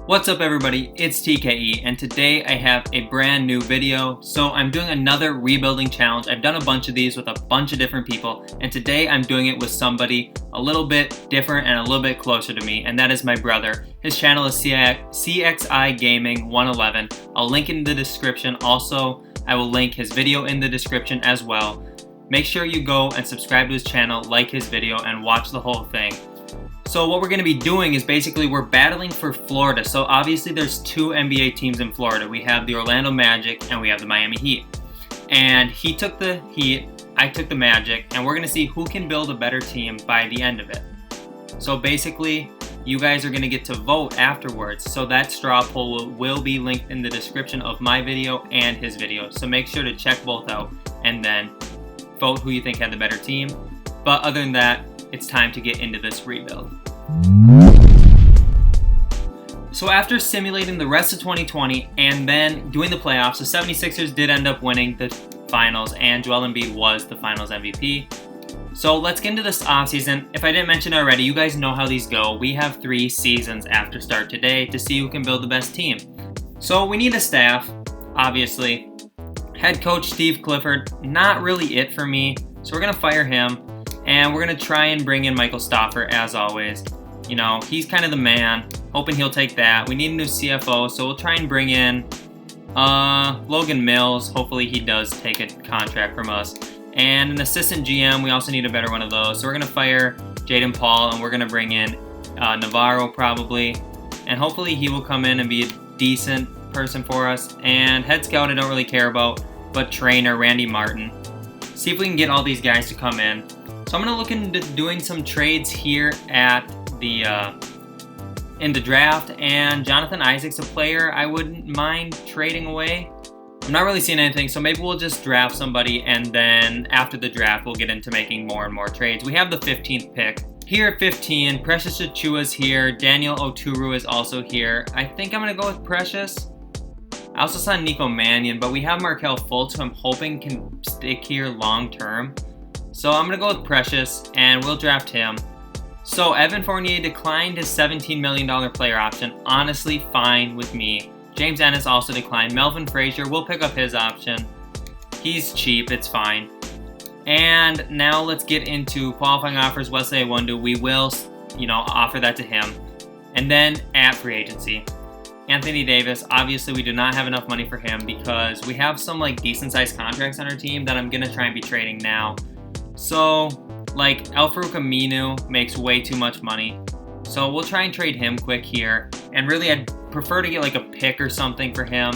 What's up everybody, it's TKE and today I have a brand new video. So I'm doing another rebuilding challenge. I've done a bunch of these with a bunch of different people and today I'm doing it with somebody a little bit different and a little bit closer to me, and that is my brother. His channel is CXI Gaming 111. I'll link it in the description. Also, I will link his video in the description as well. Make sure you go and subscribe to his channel, like his video, and watch the whole thing. So what we're going to be doing is basically we're battling for Florida. So obviously there's two NBA teams in Florida. We have the Orlando Magic and we have the Miami Heat. And he took the Heat, I took the Magic, and we're going to see who can build a better team by the end of it. So basically, you guys are going to get to vote afterwards. So that straw poll will be linked in the description of my video and his video. So make sure to check both out and then vote who you think had the better team. But other than that, it's time to get into this rebuild. So after simulating the rest of 2020 and then doing the playoffs, the 76ers did end up winning the finals and Joel Embiid was the finals MVP. So let's get into this offseason. If I didn't mention already, you guys know how these go. We have 3 seasons after start today to see who can build the best team. So we need a staff, obviously. Head coach Steve Clifford, not really it for me. So we're going to fire him. And we're going to try and bring in Michael Stoffer as always. You know, he's kind of the man. Hoping he'll take that. We need a new CFO, so we'll try and bring in Logan Mills. Hopefully he does take a contract from us. And an assistant GM, we also need a better one of those. So we're going to fire Jaden Paul, and we're going to bring in Navarro probably. And hopefully he will come in and be a decent person for us. And head scout I don't really care about, but trainer Randy Martin. See if we can get all these guys to come in. So I'm going to look into doing some trades here at the in the draft, and Jonathan Isaac's a player I wouldn't mind trading away. I'm not really seeing anything, so maybe we'll just draft somebody, and then after the draft we'll get into making more and more trades. We have the 15th pick. Here at 15, Precious Achiuwa's here. Daniel Oturu is also here. I think I'm going to go with Precious. I also saw Nico Mannion, but we have Markelle Fultz, who I'm hoping can stick here long term. So I'm going to go with Precious, and we'll draft him. So Evan Fournier declined his $17 million player option. Honestly, fine with me. James Ennis also declined. Melvin Frazier, we'll pick up his option. He's cheap, it's fine. And now let's get into qualifying offers. Wesley Iwundu, we will, offer that to him. And then at free agency, Anthony Davis, obviously we do not have enough money for him because we have some decent sized contracts on our team that I'm going to try and be trading now. So, Al-Farouq Aminu makes way too much money. So we'll try and trade him quick here. And really, I'd prefer to get a pick or something for him.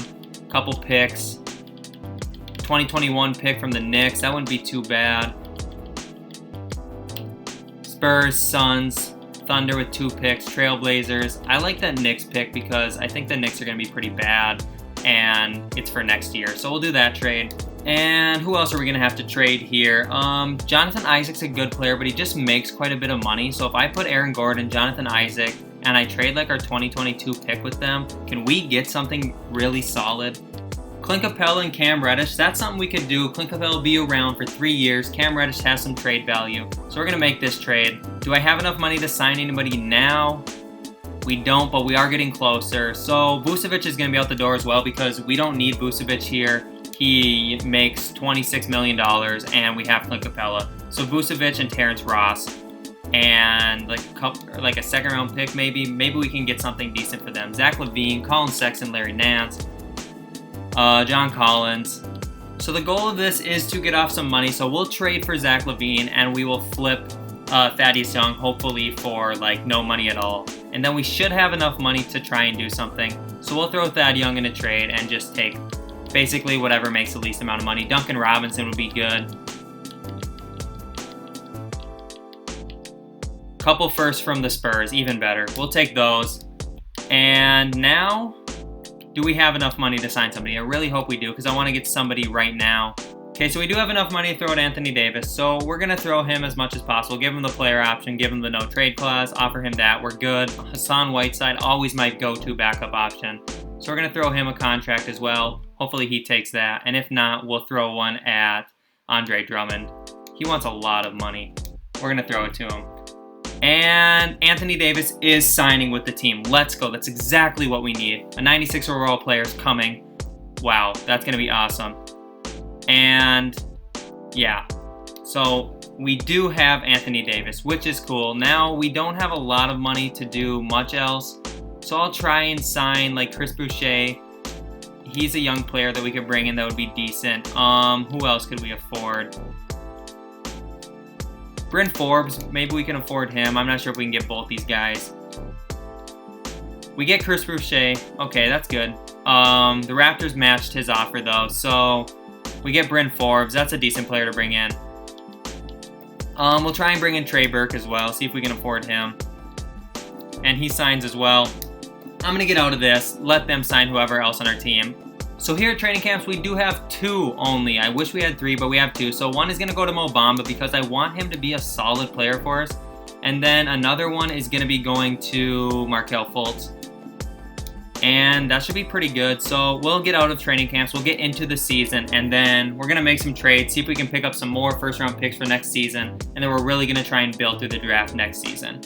Couple picks. 2021 pick from the Knicks. That wouldn't be too bad. Spurs, Suns, Thunder with 2 picks. Trailblazers. I like that Knicks pick because I think the Knicks are going to be pretty bad. And it's for next year. So we'll do that trade. And who else are we going to have to trade here? Jonathan Isaac's a good player, but he just makes quite a bit of money. So if I put Aaron Gordon, Jonathan Isaac, and I trade our 2022 pick with them, can we get something really solid? Clint Capella and Cam Reddish, that's something we could do. Clint Capella will be around for 3 years. Cam Reddish has some trade value. So we're going to make this trade. Do I have enough money to sign anybody now? We don't, but we are getting closer. So Vucevic is going to be out the door as well because we don't need Vucevic here. He makes $26 million, and we have Clint Capella. So Vucevic and Terrence Ross, and a 2nd-round pick maybe. Maybe we can get something decent for them. Zach LaVine, Colin Sexton, Larry Nance, John Collins. So the goal of this is to get off some money. So we'll trade for Zach LaVine, and we will flip Thaddeus Young, hopefully for no money at all. And then we should have enough money to try and do something. So we'll throw Thad Young in a trade and just take basically whatever makes the least amount of money. Duncan Robinson would be good. Couple firsts from the Spurs, even better. We'll take those. And now, do we have enough money to sign somebody? I really hope we do because I want to get somebody right now. Okay, so we do have enough money to throw at Anthony Davis. So we're going to throw him as much as possible. Give him the player option. Give him the no trade clause. Offer him that. We're good. Hassan Whiteside, always my go-to backup option. So we're going to throw him a contract as well. Hopefully he takes that. And if not, we'll throw one at Andre Drummond. He wants a lot of money. We're going to throw it to him. And Anthony Davis is signing with the team. Let's go. That's exactly what we need. A 96 overall player is coming. Wow, that's going to be awesome. And yeah, so we do have Anthony Davis, which is cool. Now, we don't have a lot of money to do much else. So I'll try and sign like Chris Boucher. He's a young player that we could bring in that would be decent. Who else could we afford? Bryn Forbes, maybe we can afford him. I'm not sure if we can get both these guys. We get Chris Boucher. Okay, that's good. The Raptors matched his offer though, so we get Bryn Forbes. That's a decent player to bring in. We'll try and bring in Trey Burke as well, see if we can afford him. And he signs as well. I'm going to get out of this, let them sign whoever else on our team. So here at training camps, we do have 2 only. I wish we had 3, but we have 2. So one is going to go to Mo Bamba because I want him to be a solid player for us. And then another one is going to be going to Markelle Fultz. And that should be pretty good. So we'll get out of training camps, we'll get into the season, and then we're going to make some trades, see if we can pick up some more first-round picks for next season, and then we're really going to try and build through the draft next season.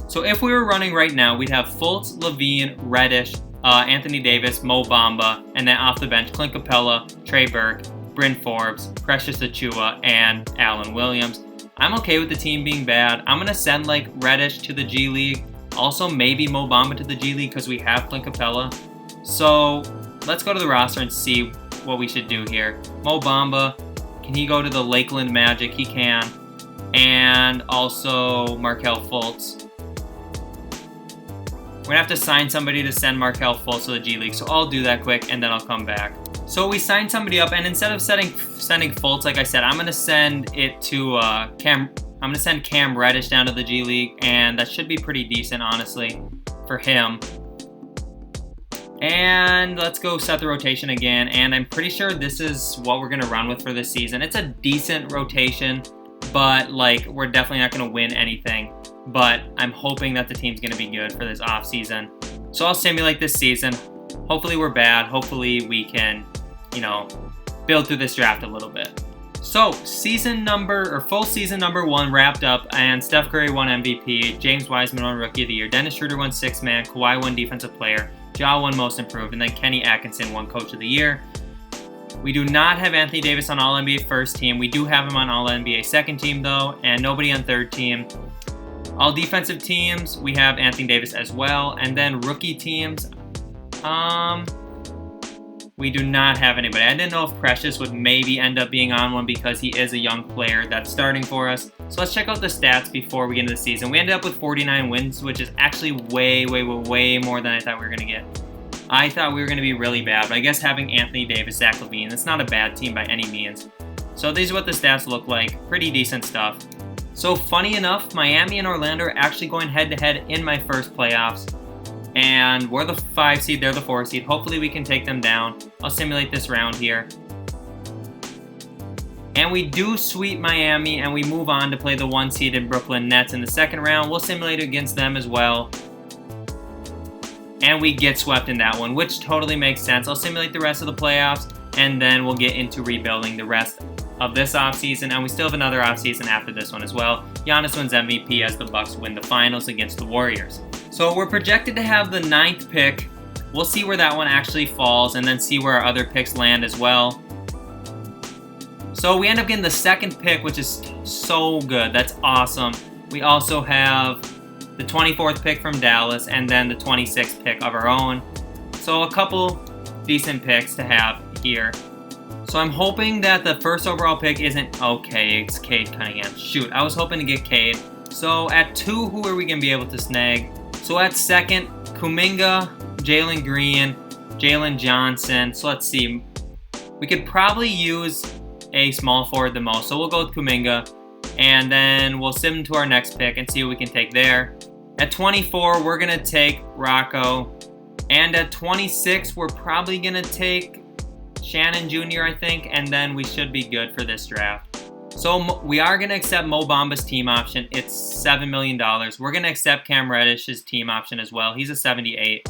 So if we were running right now, we'd have Fultz, Levine, Reddish, Anthony Davis, Mo Bamba, and then off the bench, Clint Capella, Trey Burke, Bryn Forbes, Precious Achiuwa, and Allen Williams. I'm okay with the team being bad. I'm going to send like Reddish to the G League. Also, maybe Mo Bamba to the G League because we have Clint Capella. So let's go to the roster and see what we should do here. Mo Bamba, can he go to the Lakeland Magic? He can. And also Markelle Fultz. We're going to have to sign somebody to send Markelle Fultz to the G League. So I'll do that quick and then I'll come back. So we signed somebody up, and instead of sending Fultz, like I said, I'm going to send it to Cam. I'm going to send Cam Reddish down to the G League, and that should be pretty decent, honestly, for him. And let's go set the rotation again, and I'm pretty sure this is what we're going to run with for this season. It's a decent rotation, but like we're definitely not going to win anything. But I'm hoping that the team's going to be good for this offseason. So I'll simulate this season. Hopefully we're bad. Hopefully we can, build through this draft a little bit. So full season number 1 wrapped up, and Steph Curry won MVP, James Wiseman won Rookie of the Year, Dennis Schroeder won Sixth Man, Kawhi won Defensive Player, Ja won Most Improved, and then Kenny Atkinson won Coach of the Year. We do not have Anthony Davis on All-NBA First Team. We do have him on All-NBA Second Team though, and nobody on Third Team. All defensive teams, we have Anthony Davis as well, and then rookie teams, we do not have anybody. I didn't know if Precious would maybe end up being on one because he is a young player that's starting for us. So let's check out the stats before we get into the season. We ended up with 49 wins, which is actually way more than I thought we were going to get. I thought we were going to be really bad, but I guess having Anthony Davis, Zach LaVine, it's not a bad team by any means. So these are what the stats look like. Pretty decent stuff. So funny enough, Miami and Orlando are actually going head-to-head in my first playoffs. And we're the 5 seed, they're the 4 seed. Hopefully we can take them down. I'll simulate this round here. And we do sweep Miami, and we move on to play the 1 seeded Brooklyn Nets in the second round. We'll simulate against them as well. And we get swept in that one, which totally makes sense. I'll simulate the rest of the playoffs, and then we'll get into rebuilding the rest of this offseason, and we still have another offseason after this one as well. Giannis wins MVP as the Bucks win the finals against the Warriors. So we're projected to have the 9th pick. We'll see where that one actually falls, and then see where our other picks land as well. So we end up getting the 2nd pick, which is so good. That's awesome. We also have the 24th pick from Dallas, and then the 26th pick of our own. So a couple decent picks to have here. So I'm hoping that the first overall pick isn't... Okay, it's Cade Cunningham. Shoot, I was hoping to get Cade. So at 2, who are we going to be able to snag? So at 2nd, Kuminga, Jalen Green, Jalen Johnson. So let's see. We could probably use a small forward the most. So we'll go with Kuminga. And then we'll sim to our next pick and see what we can take there. At 24, we're going to take Rocco. And at 26, we're probably going to take Shannon Jr., I think, and then we should be good for this draft. So we are going to accept Mo Bamba's team option. It's $7 million. We're going to accept Cam Reddish's team option as well. He's a 78.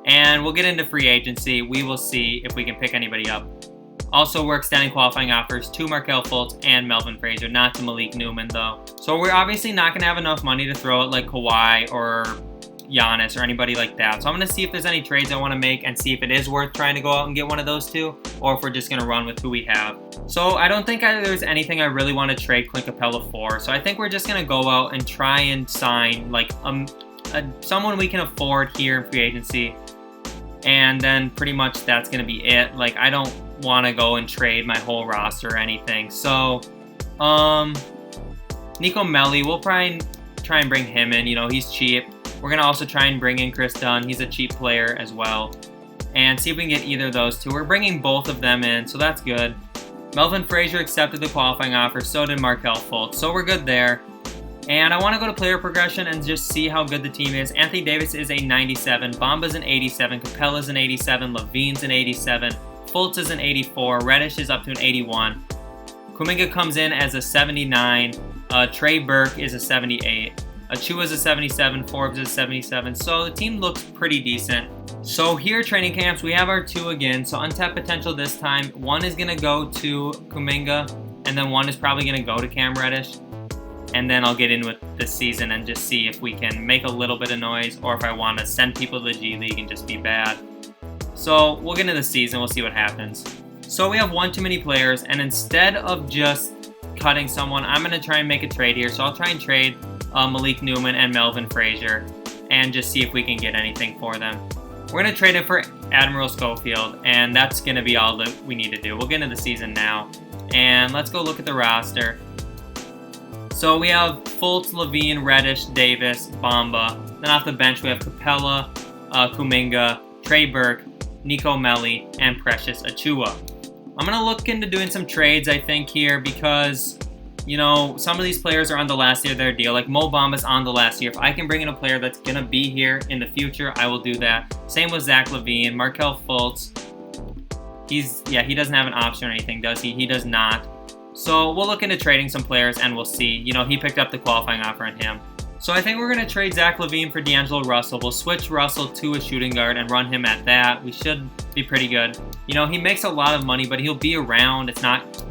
And we'll get into free agency. We will see if we can pick anybody up. Also, we're extending qualifying offers to Markelle Fultz and Melvin Frazier, not to Malik Newman though. So we're obviously not going to have enough money to throw at like Kawhi or Giannis or anybody like that. So I'm going to see if there's any trades I want to make and see if it is worth trying to go out and get one of those two, or if we're just going to run with who we have. So I don't think there's anything I really want to trade Clint Capella for. So I think we're just going to go out and try and sign like someone we can afford here in free agency. And then pretty much that's going to be it. Like, I don't want to go and trade my whole roster or anything. So, Nico Melli, we'll try and bring him in. You know, he's cheap. We're going to also try and bring in Chris Dunn. He's a cheap player as well. And see if we can get either of those two. We're bringing both of them in, so that's good. Melvin Frazier accepted the qualifying offer. So did Markelle Fultz. So we're good there. And I want to go to player progression and just see how good the team is. Anthony Davis is a 97. Bamba's an 87. Capella's an 87. Levine's an 87. Fultz is an 84. Reddish is up to an 81. Kuminga comes in as a 79. Trey Burke is a 78. Achua is a 77. Forbes is a 77. So the team looks pretty decent. So here, training camps, we have our two again. So untapped potential this time. One is going to go to Kuminga, and then one is probably going to go to Cam Reddish. And then I'll get in with this season and just see if we can make a little bit of noise, or if I want to send people to the G League and just be bad. So we'll get into the season. We'll see what happens. So we have one too many players, and instead of just cutting someone, I'm going to try and make a trade here. So I'll try and trade Malik Newman and Melvin Frazier and just see if we can get anything for them. We're going to trade it for Admiral Schofield, and that's going to be all that we need to do. We'll get into the season now. And let's go look at the roster. So we have Fultz, Levine, Reddish, Davis, Bamba. Then off the bench we have Capella, Kuminga, Trey Burke, Nico Melli, and Precious Achua. I'm going to look into doing some trades, I think, here because, you know, some of these players are on the last year of their deal. Like Mo Bamba's on the last year. If I can bring in a player that's going to be here in the future, I will do that. Same with Zach LaVine, Markelle Fultz. He doesn't have an option or anything, does he? He does not. So we'll look into trading some players and we'll see. You know, he picked up the qualifying offer on him. So I think we're going to trade Zach LaVine for D'Angelo Russell. We'll switch Russell to a shooting guard and run him at that. We should be pretty good. You know, he makes a lot of money, but he'll be around.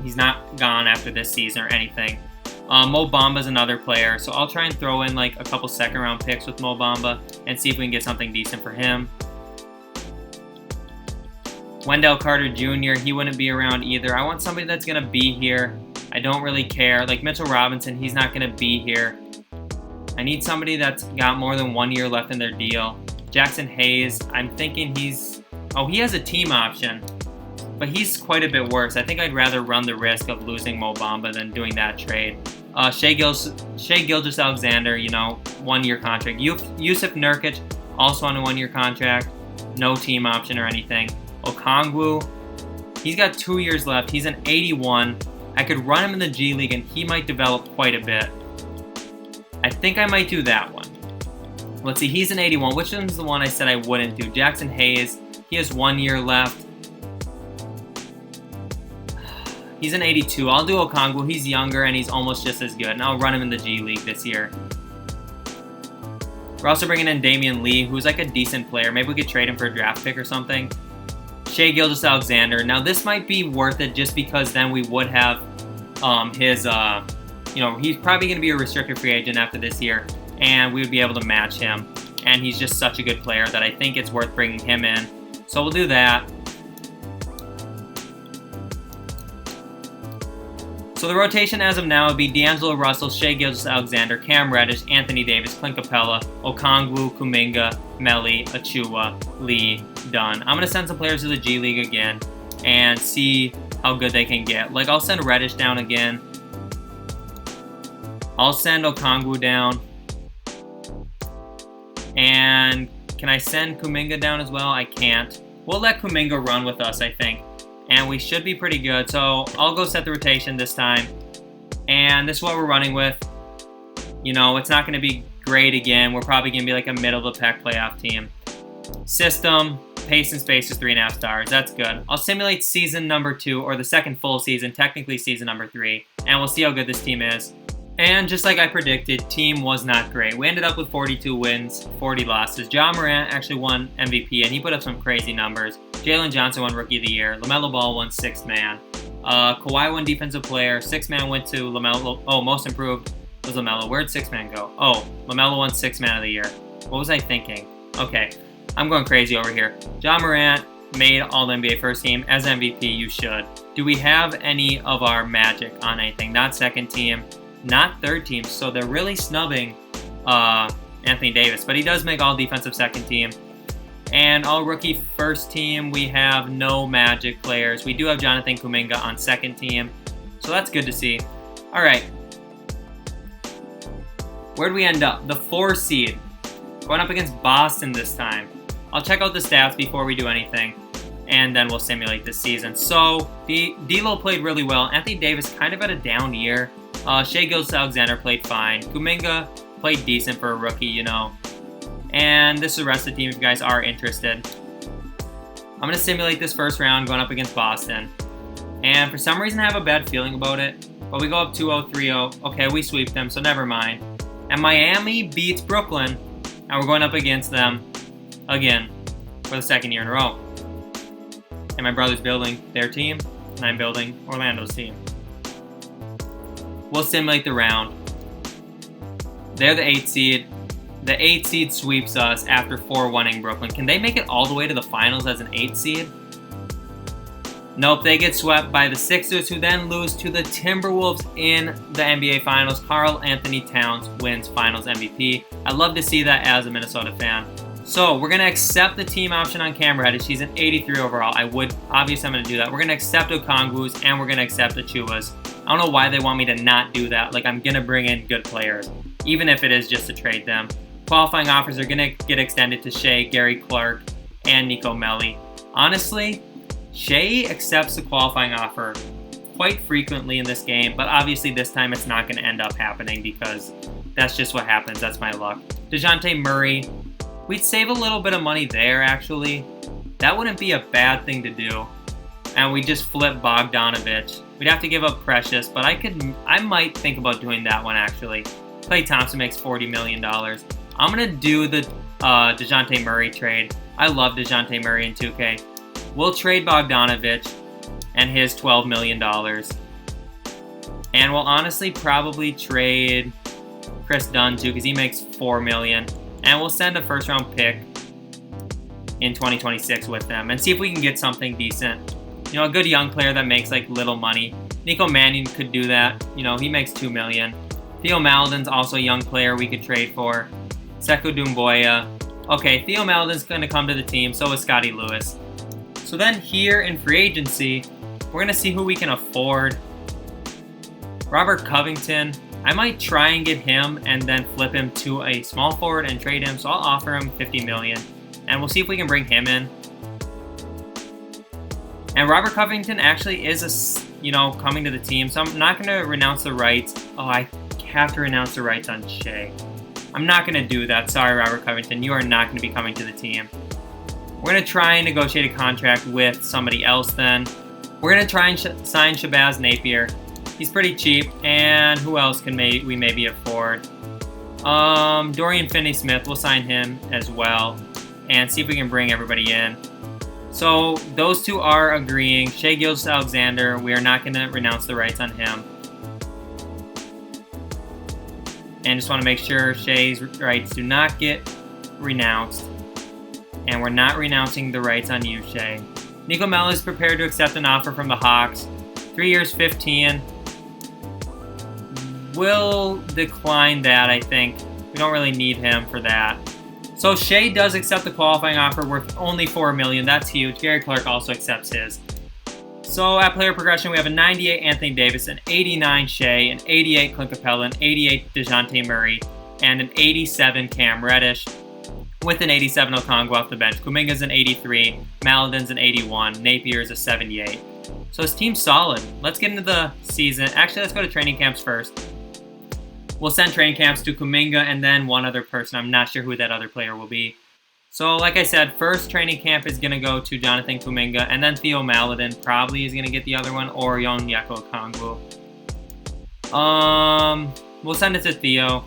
He's not gone after this season or anything. Mo Bamba's another player, so I'll try and throw in like a couple second-round picks with Mo Bamba and see if we can get something decent for him. Wendell Carter Jr., he wouldn't be around either. I want somebody that's going to be here. I don't really care. Like Mitchell Robinson, he's not going to be here. I need somebody that's got more than 1 year left in their deal. Jackson Hayes, I'm thinking he has a team option, but he's quite a bit worse. I think I'd rather run the risk of losing Mo Bamba than doing that trade. Shai Gilgeous-Alexander, you know, 1 year contract. Yusuf Nurkic, also on a 1 year contract. No team option or anything. Okongwu, he's got 2 years left. He's an 81. I could run him in the G League and he might develop quite a bit. I think I might do that one. Let's see, he's an 81. Which one's the one I said I wouldn't do? Jackson Hayes, he has 1 year left. He's an 82. I'll do Okongwu. He's younger and he's almost just as good. And I'll run him in the G League this year. We're also bringing in Damian Lee, who's like a decent player. Maybe we could trade him for a draft pick or something. Shai Gilgeous-Alexander. Now this might be worth it just because then we would have he's probably going to be a restricted free agent after this year, and we would be able to match him. And he's just such a good player that I think it's worth bringing him in. So we'll do that. So the rotation as of now would be D'Angelo Russell, Shai Gilgeous-Alexander, Cam Reddish, Anthony Davis, Clint Capella, Okongwu, Kuminga, Melli, Achua, Lee, Dunn. I'm going to send some players to the G League again and see how good they can get. Like, I'll send Reddish down again. I'll send Okongwu down. And can I send Kuminga down as well? I can't. We'll let Kuminga run with us, I think. And we should be pretty good. So I'll go set the rotation this time. And this is what we're running with. You know, it's not going to be great again. We're probably going to be like a middle-of-the-pack playoff team. System, pace and space is 3.5 stars. That's good. I'll simulate season number 2, or the second full season, technically season number 3. And we'll see how good this team is. And just like I predicted, team was not great. We ended up with 42 wins, 40 losses. Ja Morant actually won MVP, and he put up some crazy numbers. Jalen Johnson won Rookie of the Year. LaMelo Ball won Sixth Man. Kawhi won Defensive Player. Sixth Man went to LaMelo. Oh, Most Improved was LaMelo. Where'd Sixth Man go? Oh, LaMelo won Sixth Man of the Year. What was I thinking? Okay, I'm going crazy over here. Ja Morant made All-NBA First Team. As MVP, you should. Do we have any of our Magic on anything? Not second team, not third team. So they're really snubbing Anthony Davis. But he does make All Defensive Second Team. And All Rookie First Team, we have no Magic players. We do have Jonathan Kuminga on second team. So that's good to see. All right. Where'd we end up? The 4 seed. Going up against Boston this time. I'll check out the stats before we do anything, and then we'll simulate this season. So, D'Lo played really well. Anthony Davis kind of had a down year. Shai Gilgeous-Alexander played fine. Kuminga played decent for a rookie, you know. And this is the rest of the team if you guys are interested. I'm going to simulate this first round going up against Boston. And for some reason I have a bad feeling about it. But we go up 2-0, 3-0. Okay, we sweep them, so never mind. And Miami beats Brooklyn. And we're going up against them again for the second year in a row. And my brother's building their team, and I'm building Orlando's team. We'll simulate the round. They're the 8th seed. The 8th seed sweeps us after 4-1ing Brooklyn. Can they make it all the way to the finals as an 8th seed? Nope, they get swept by the Sixers, who then lose to the Timberwolves in the NBA Finals. Karl Anthony Towns wins Finals MVP. I'd love to see that as a Minnesota fan. So we're going to accept the team option on Cam Reddish. He's an 83 overall. Obviously I'm going to do that. We're going to accept Okongwu's, and we're going to accept Achuba's. I don't know why they want me to not do that. Like, I'm going to bring in good players, even if it is just to trade them. Qualifying offers are going to get extended to Shai, Gary Clark, and Nico Melli. Honestly, Shai accepts the qualifying offer quite frequently in this game, but obviously this time it's not going to end up happening because that's just what happens. That's my luck. DeJounte Murray, we'd save a little bit of money there, actually. That wouldn't be a bad thing to do. And we just flip Bogdanovich. We'd have to give up Precious, but I might think about doing that one, actually. Klay Thompson makes $40 million. I'm going to do the DeJounte Murray trade. I love DeJounte Murray in 2K. We'll trade Bogdanovich and his $12 million. And we'll honestly probably trade Chris Dunn too, because he makes $4 million. And we'll send a first round pick in 2026 with them and see if we can get something decent. You know, a good young player that makes like little money. Nico Mannion could do that. You know, he makes $2 million. Theo Maledon's also a young player we could trade for. Sekou Doumbouya. Okay, Theo Maledon's going to come to the team. So is Scotty Lewis. So then here in free agency, we're going to see who we can afford. Robert Covington. I might try and get him and then flip him to a small forward and trade him. So I'll offer him $50 million. And we'll see if we can bring him in. And Robert Covington actually is, coming to the team. So I'm not going to renounce the rights. Oh, I have to renounce the rights on Shai. I'm not going to do that. Sorry, Robert Covington. You are not going to be coming to the team. We're going to try and negotiate a contract with somebody else then. We're going to try and sign Shabazz Napier. He's pretty cheap. And who else can we maybe afford? Dorian Finney-Smith. We'll sign him as well. And see if we can bring everybody in. So those two are agreeing. Shai Gilgeous-Alexander, we are not going to renounce the rights on him. And just want to make sure Shai's rights do not get renounced. And we're not renouncing the rights on you, Shai. Nico Melli is prepared to accept an offer from the Hawks. 3 years, 15. We'll decline that, I think. We don't really need him for that. So Shai does accept the qualifying offer worth only $4 million. That's huge. Gary Clark also accepts his. So at player progression, we have a 98 Anthony Davis, an 89 Shai, an 88 Clint Capella, an 88 DeJounte Murray, and an 87 Cam Reddish, with an 87 Okongwu off the bench. Kuminga's an 83, Maledon's an 81, Napier's a 78. So his team's solid. Let's get into the season. Actually, let's go to training camps first. We'll send training camps to Kuminga and then one other person. I'm not sure who that other player will be. So, like I said, first training camp is going to go to Jonathan Kuminga, and then Theo Maledon probably is going to get the other one, or Onyeka Okongwu. We'll send it to Theo,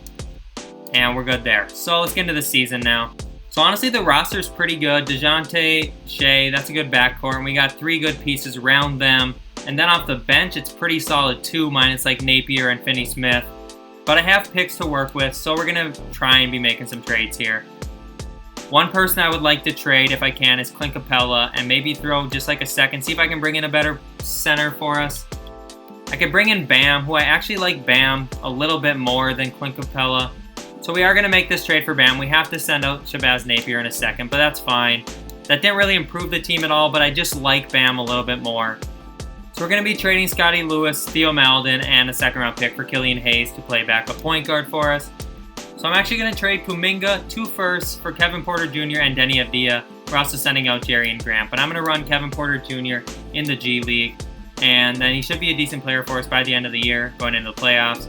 and we're good there. So, let's get into the season now. So honestly, the roster is pretty good. DeJounte, Shea, that's a good backcourt, and we got 3 good pieces around them. And then off the bench, it's pretty solid too, minus like Napier and Finney-Smith. But I have picks to work with, so we're going to try and be making some trades here. One person I would like to trade, if I can, is Clint Capella, and maybe throw just like a second, see if I can bring in a better center for us. I could bring in Bam, who I actually like Bam a little bit more than Clint Capella. So we are going to make this trade for Bam. We have to send out Shabazz Napier in a second, but that's fine. That didn't really improve the team at all, but I just like Bam a little bit more. So we're going to be trading Scotty Lewis, Theo Maledon, and a second-round pick for Killian Hayes to play backup point guard for us. So I'm actually going to trade Kuminga 2 firsts for Kevin Porter Jr. and Denny Avdia. We're also sending out Jerry and Grant, but I'm going to run Kevin Porter Jr. in the G League, and then he should be a decent player for us by the end of the year, going into the playoffs.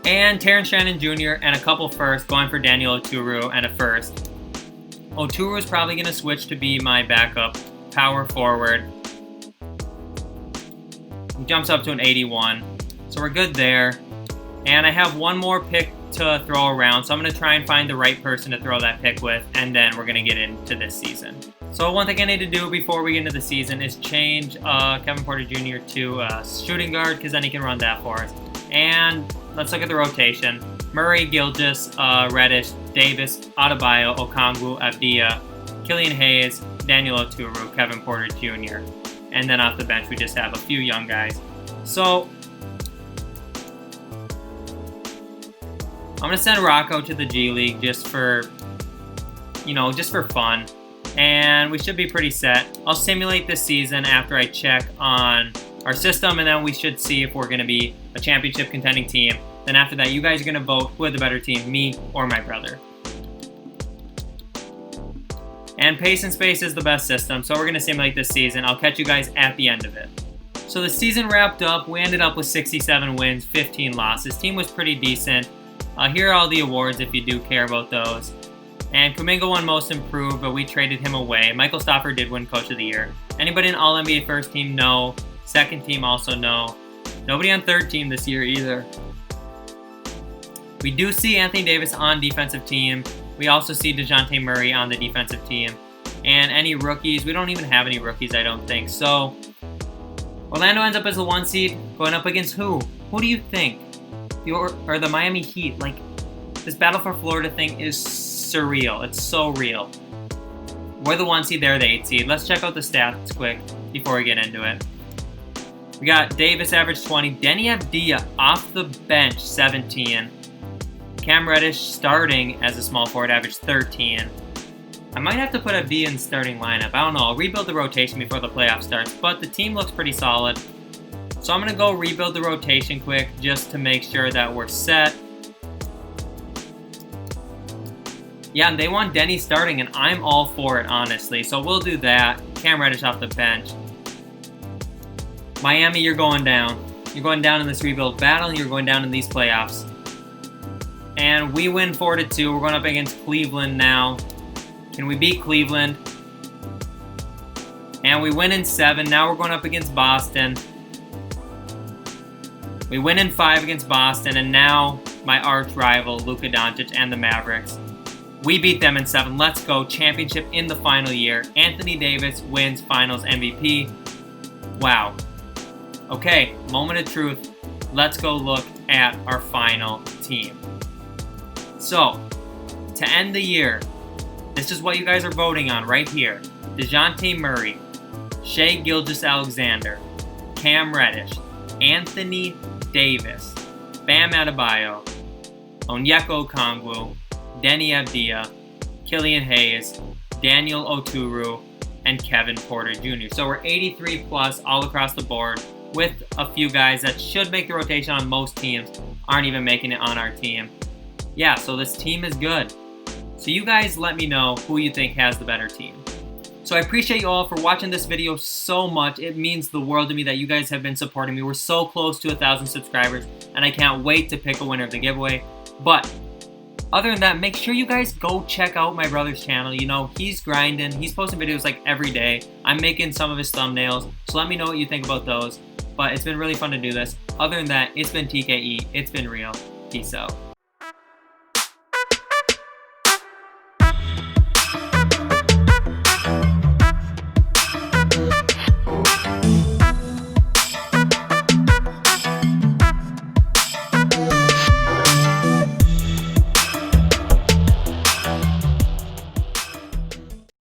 And Terrence Shannon Jr. and a couple firsts, going for Daniel Oturu and a first. Oturu is probably going to switch to be my backup power forward. He jumps up to an 81, so we're good there. And I have one more pick to throw around, so I'm going to try and find the right person to throw that pick with, and then we're going to get into this season. So one thing I need to do before we get into the season is change Kevin Porter Jr. to shooting guard, because then he can run that for us. And let's look at the rotation. Murray, Gilgeous, Reddish, Davis, Adebayo, Okongwu, Avdia, Killian Hayes, Daniel Oturu, Kevin Porter Jr. And then off the bench, we just have a few young guys. So I'm going to send Rocco to the G League just for, just for fun. And we should be pretty set. I'll simulate this season after I check on our system, and then we should see if we're going to be a championship contending team. Then after that, you guys are going to vote who had the better team, me or my brother. And pace and space is the best system, so we're going to simulate this season. I'll catch you guys at the end of it. So the season wrapped up. We ended up with 67 wins, 15 losses. Team was pretty decent. Here are all the awards if you do care about those. And Kuminga won Most Improved, but we traded him away. Michael Stauffer did win Coach of the Year. Anybody in All-NBA First Team? No. Second Team also no. Nobody on Third Team this year either. We do see Anthony Davis on Defensive Team. We also see DeJounte Murray on the Defensive Team. And any rookies? We don't even have any rookies, I don't think. So, Orlando ends up as the 1 seed, going up against who? Who do you think? Or the Miami Heat. Like, this Battle for Florida thing is surreal. It's so real. We're the 1 seed, they're the 8 seed. Let's check out the stats quick before we get into it. We got Davis average 20, Denny Avdia off the bench 17, Cam Reddish starting as a small forward average 13. I might have to put Avdia in the starting lineup. I don't know. I'll rebuild the rotation before the playoff starts, but the team looks pretty solid. So I'm going to go rebuild the rotation quick just to make sure that we're set. Yeah, they want Denny starting, and I'm all for it, honestly. So we'll do that. Cam Reddish off the bench. Miami, you're going down. You're going down in this rebuild battle, and you're going down in these playoffs. And we win 4-2. We're going up against Cleveland now. Can we beat Cleveland? And we win in 7. Now we're going up against Boston. We win in 5 against Boston, and now my arch rival, Luka Doncic and the Mavericks. We beat them in 7. Let's go. Championship in the final year. Anthony Davis wins Finals MVP. Wow. Okay, moment of truth. Let's go look at our final team. So, to end the year, this is what you guys are voting on right here. DeJounte Murray, Shai Gilgeous-Alexander, Cam Reddish, Anthony Davis, Bam Adebayo, Onyeka Okongwu, Denny Avdia, Killian Hayes, Daniel Oturu, and Kevin Porter Jr. So we're 83 plus all across the board with a few guys that should make the rotation on most teams, aren't even making it on our team. Yeah, so this team is good. So you guys let me know who you think has the better team. So I appreciate you all for watching this video so much. It means the world to me that you guys have been supporting me. We're so close to 1,000 subscribers, and I can't wait to pick a winner of the giveaway. But other than that, make sure you guys go check out my brother's channel. You know, he's grinding. He's posting videos like every day. I'm making some of his thumbnails, so let me know what you think about those. But it's been really fun to do this. Other than that, it's been TKE. It's been real. Peace out.